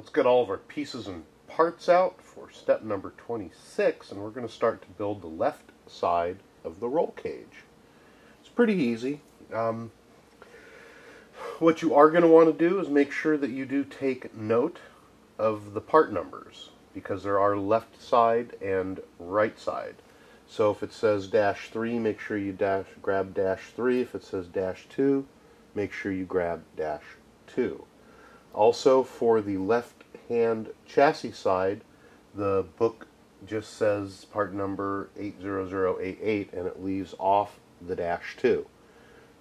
let's get all of our pieces and parts out for step number 26, and we're going to start to build the left side of the roll cage. It's pretty easy. What you are going to want to do is make sure that you do take note of the part numbers, because there are left side and right side. So if it says -3, make sure you grab -3. If it says -2, make sure you grab -2. Also, for the left-hand chassis side, the book just says part number 80088, and it leaves off the -2.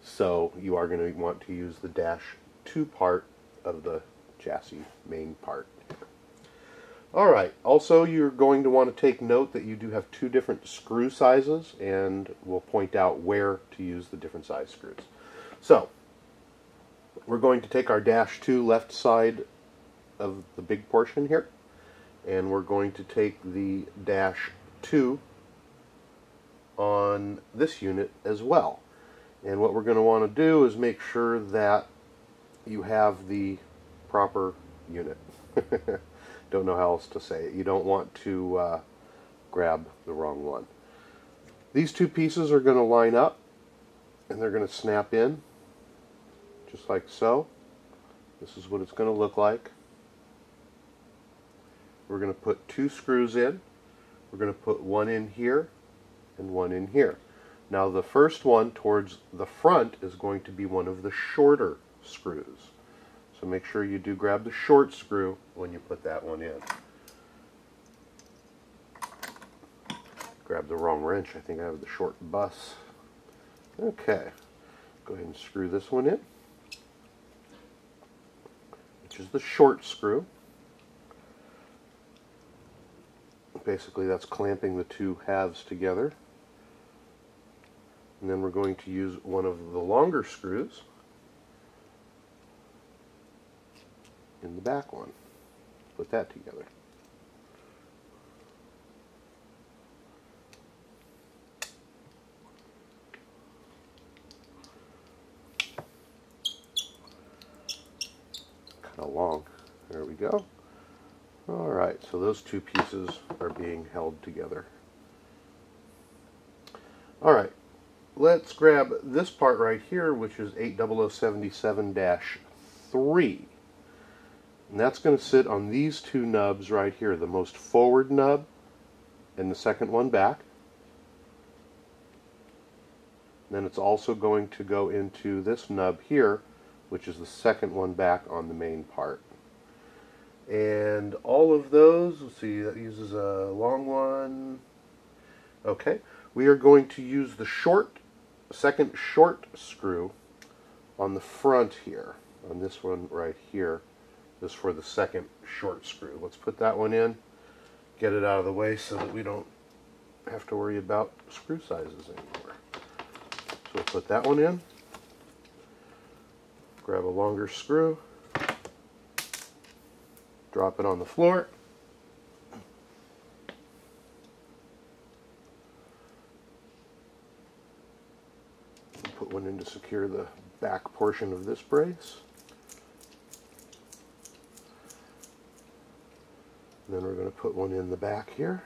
So you are going to want to use the -2 part of the chassis main part. Alright, also you're going to want to take note that you do have two different screw sizes, and we'll point out where to use the different size screws. So, we're going to take our -2 left side of the big portion here, and we're going to take the -2 on this unit as well. And what we're going to want to do is make sure that you have the proper unit. Don't know how else to say it. You don't want to grab the wrong one. These two pieces are going to line up, and they're going to snap in, just like so. This is what it's going to look like. We're going to put two screws in. We're going to put one in here and one in here. Now the first one towards the front is going to be one of the shorter screws. So make sure you do grab the short screw when you put that one in. Grab the wrong wrench. I think I have the short bus. Okay. Go ahead and screw this one in, which is the short screw. Basically, that's clamping the two halves together. And then we're going to use one of the longer screws in the back one. Put that together. Kind of long. There we go. Alright, so those two pieces are being held together. Alright, let's grab this part right here, which is 80077-3. And that's going to sit on these two nubs right here, the most forward nub and the second one back. Then it's also going to go into this nub here, which is the second one back on the main part. And all of those, let's see, that uses a long one. Okay, we are going to use the second short screw on the front here, on this one right here. This for the second short screw. Let's put that one in, get it out of the way so that we don't have to worry about screw sizes anymore. So we'll put that one in, grab a longer screw, drop it on the floor, put one in to secure the back portion of this brace. And then we're going to put one in the back here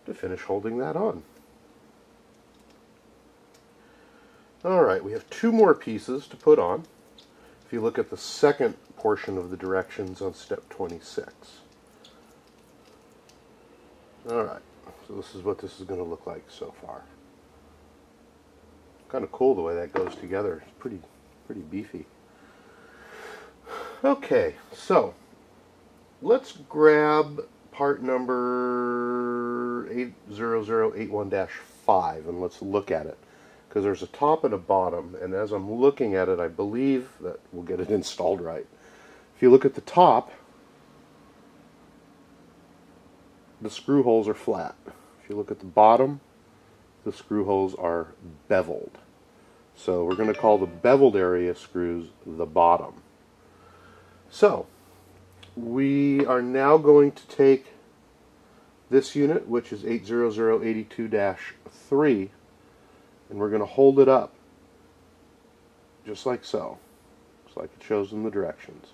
to finish holding that on. Alright, we have two more pieces to put on. If you look at the second portion of the directions on step 26. Alright, so this is what this is going to look like so far. Kind of cool the way that goes together. It's pretty beefy. Okay, so let's grab part number 80081-5 and let's look at it, because there's a top and a bottom, and as I'm looking at it, I believe that we'll get it installed right. If you look at the top, the screw holes are flat. If you look at the bottom, the screw holes are beveled. So we're going to call the beveled area screws the bottom. So we are now going to take this unit, which is 80082-3, and we're going to hold it up just like so, just like it shows in the directions.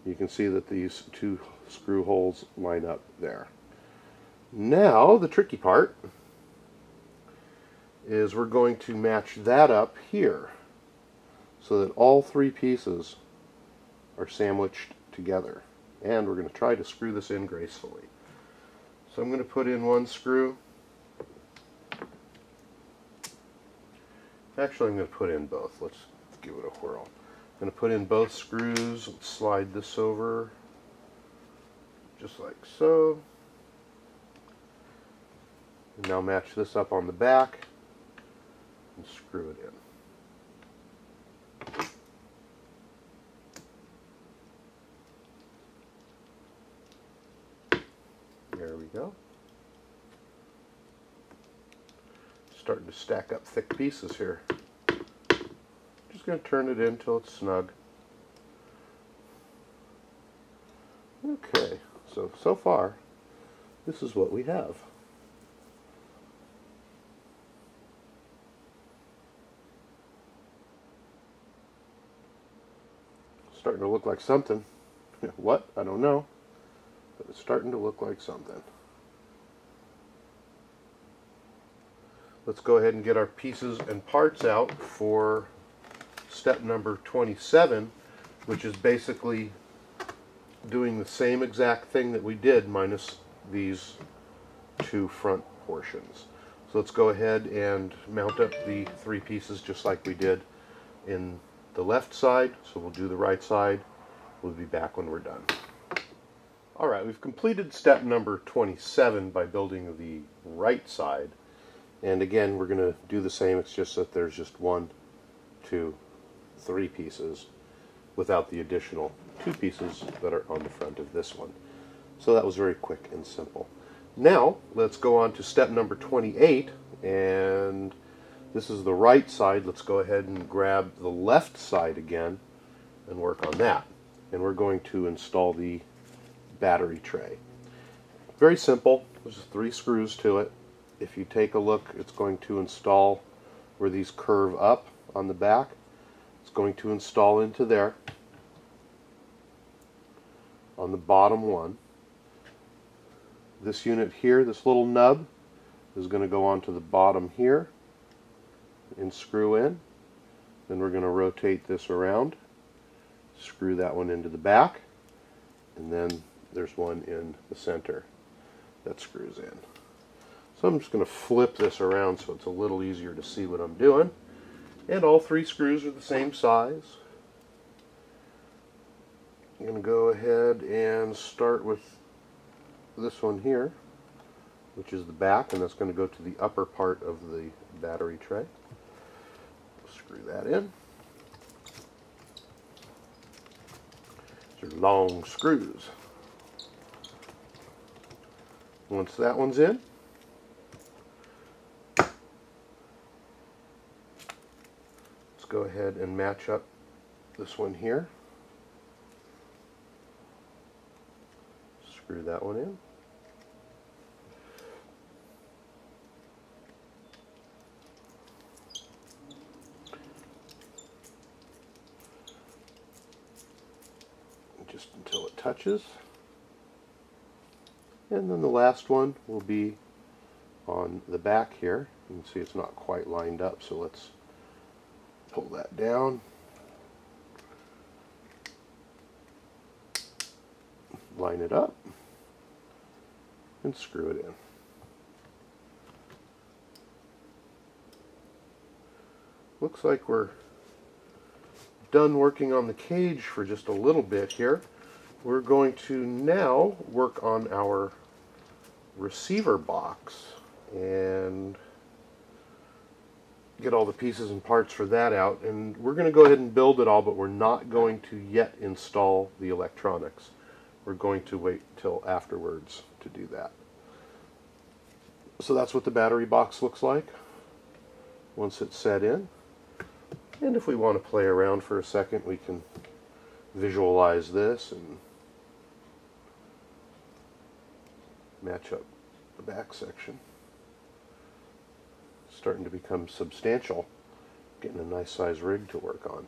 You can see that these two screw holes line up there. Now the tricky part is we're going to match that up here so that all three pieces are sandwiched together. And we're going to try to screw this in gracefully. So I'm going to put in one screw. Actually, I'm going to put in both. Let's give it a whirl. I'm going to put in both screws, slide this over just like so. And now match this up on the back and screw it in. There we go. Starting to stack up thick pieces here. Just going to turn it in until it's snug. Okay, so far, this is what we have. Starting to look like something. What? I don't know. But it's starting to look like something. Let's go ahead and get our pieces and parts out for step number 27, which is basically doing the same exact thing that we did minus these two front portions. So let's go ahead and mount up the three pieces just like we did in the left side. So we'll do the right side. We'll be back when we're done. Alright, we've completed step number 27 by building the right side. And again, we're going to do the same. It's just that there's just 1, 2, 3 pieces without the additional 2 pieces that are on the front of this one. So that was very quick and simple. Now, let's go on to step number 28, and this is the right side. Let's go ahead and grab the left side again and work on that. And we're going to install the battery tray. Very simple. There's 3 screws to it. If you take a look, it's going to install where these curve up on the back. It's going to install into there on the bottom one. This unit here, this little nub, is going to go onto the bottom here and screw in. Then we're going to rotate this around, screw that one into the back, and then there's one in the center that screws in. So I'm just going to flip this around so it's a little easier to see what I'm doing. And all 3 screws are the same size. I'm going to go ahead and start with this one here, which is the back, and that's going to go to the upper part of the battery tray. Screw that in. These are long screws. Once that one's in, let's go ahead and match up this one here. Screw that one in. Just until it touches. And then the last one will be on the back here. You can see it's not quite lined up, so let's pull that down. Line it up and screw it in. Looks like we're done working on the cage for just a little bit here. We're going to now work on our receiver box and get all the pieces and parts for that out. And we're going to go ahead and build it all, but we're not going to yet install the electronics. We're going to wait till afterwards to do that. So that's what the battery box looks like once it's set in. And if we want to play around for a second, we can visualize this and match up the back section. Starting to become substantial, getting a nice size rig to work on.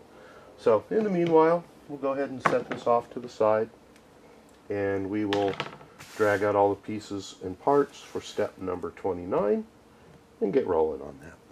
So in the meanwhile, we'll go ahead and set this off to the side, and we will drag out all the pieces and parts for step number 29 and get rolling on that.